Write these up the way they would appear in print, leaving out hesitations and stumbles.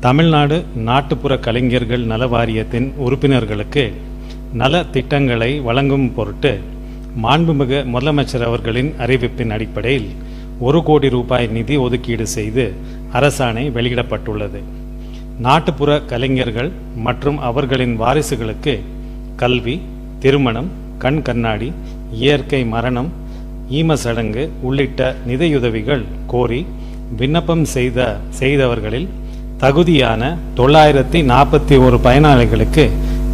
தமிழ்நாடு நாட்டுப்புற கலைஞர்கள் நல வாரியத்தின் உறுப்பினர்களுக்கு நல திட்டங்களை வழங்கும் பொருட்டு மாண்புமிகு முதலமைச்சர் அவர்களின் அறிவிப்பின் அடிப்படையில் 1 கோடி ரூபாய் நிதி ஒதுக்கீடு செய்து அரசாணை வெளியிடப்பட்டுள்ளது. நாட்டுப்புற கலைஞர்கள் மற்றும் அவர்களின் வாரிசுகளுக்கு கல்வி, திருமணம், கண் கண்ணாடி, இயற்கை மரணம், ஈமச்சடங்கு உள்ளிட்ட நிதியுதவிகள் கோரி விண்ணப்பம் செய்தவர்களில் தகுதியான 941 பயனாளிகளுக்கு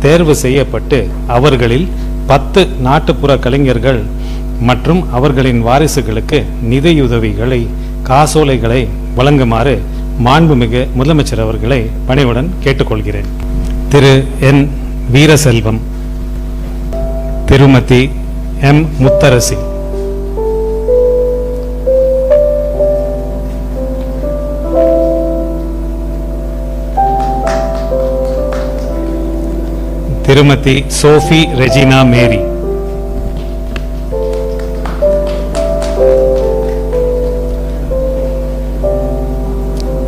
தேர்வு செய்யப்பட்டு அவர்களில் 10 நாட்டுப்புற கலைஞர்கள் மற்றும் அவர்களின் வாரிசுகளுக்கு நிதியுதவிகளை காசோலைகளை வழங்குமாறு மாண்புமிகு முதலமைச்சர் அவர்களை பணிவுடன் கேட்டுக்கொள்கிறேன். திரு என் வீரசெல்வம், திருமதி எம் முத்தரசி, திருமதி சோஃபி ரெஜினா மேரி,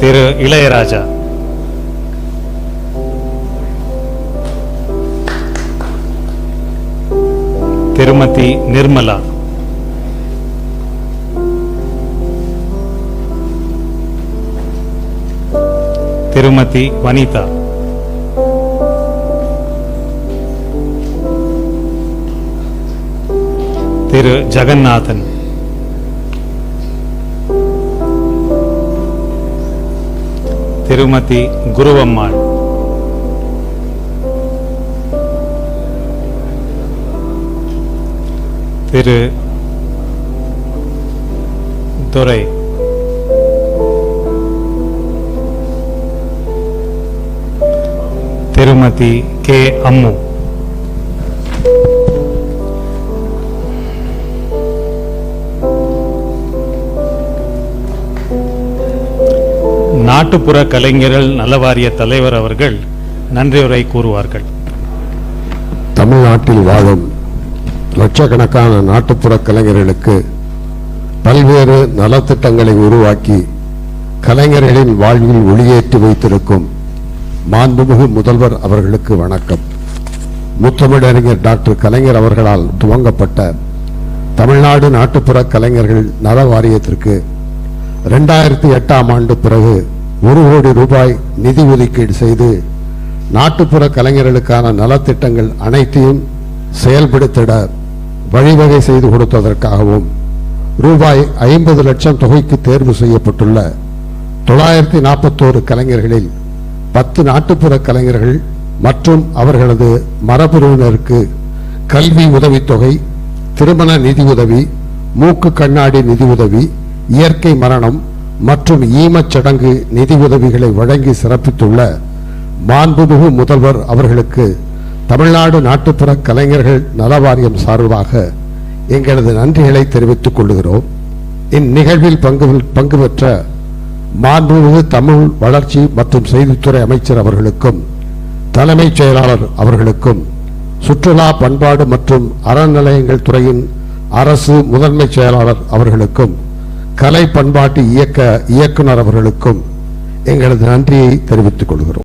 திரு இளையராஜா, திருமதி நிர்மலா, திருமதி வனிதா, திரு ஜெகநாதன், திருமதி குருவம்மாள், திரு துரை, திருமதி கே அம்மு, நாட்டுப்புற கலைஞர்கள் நலவாரிய தலைவர் அவர்கள் நன்றியுரை கூறுவார்கள். தமிழ்நாட்டில் வாழும் லட்சக்கணக்கான நாட்டுப்புற கலைஞர்களுக்கு பல்வேறு நலத்திட்டங்களை உருவாக்கி கலைஞர்களின் வாழ்வில் ஒளியேற்றி வைத்திருக்கும் மாண்புமிகு முதல்வர் அவர்களுக்கு வணக்கம். முத்தமிழறிஞர் டாக்டர் கலைஞர் அவர்களால் துவங்கப்பட்ட தமிழ்நாடு நாட்டுப்புற கலைஞர்கள் நல வாரியத்திற்கு 2008ஆம் ஆண்டு பிறகு 1 கோடி ரூபாய் நிதி ஒதுக்கீடு செய்து நாட்டுப்புற கலைஞர்களுக்கான நலத்திட்டங்கள் அனைத்தையும் செயல்படுத்திட வழிவகை செய்து கொடுத்ததற்காகவும் ரூபாய் 50 லட்சம் தொகைக்கு தேர்வு செய்யப்பட்டுள்ள 941 கலைஞர்களில் 10 நாட்டுப்புற கலைஞர்கள் மற்றும் அவர்களது மரபுரிவினருக்கு கல்வி உதவித்தொகை, திருமண நிதியுதவி, மூக்கு கண்ணாடி நிதியுதவி, இயற்கை மரணம் மற்றும் ஈமச்சடங்கு நிதியுதவிகளை வழங்கி சிறப்பித்துள்ள மாண்புமிகு முதல்வர் அவர்களுக்கு தமிழ்நாடு நாட்டுப்புற கலைஞர்கள் நலவாரியம் சார்பாக எங்களது நன்றிகளை தெரிவித்துக் கொள்கிறோம். இந்நிகழ்வில் பங்கு பெற்ற மாண்புமிகு தமிழ் வளர்ச்சி மற்றும் செய்தித்துறை அமைச்சர் அவர்களுக்கும், தலைமைச் செயலாளர் அவர்களுக்கும், சுற்றுலா பண்பாடு மற்றும் அறநிலையங்கள் துறையின் அரசு முதன்மை செயலாளர் அவர்களுக்கும், கலை பண்பாட்டு இயக்குனர் அவர்களுக்கும் எங்களது நன்றியை தெரிவித்துக் கொள்கிறோம்.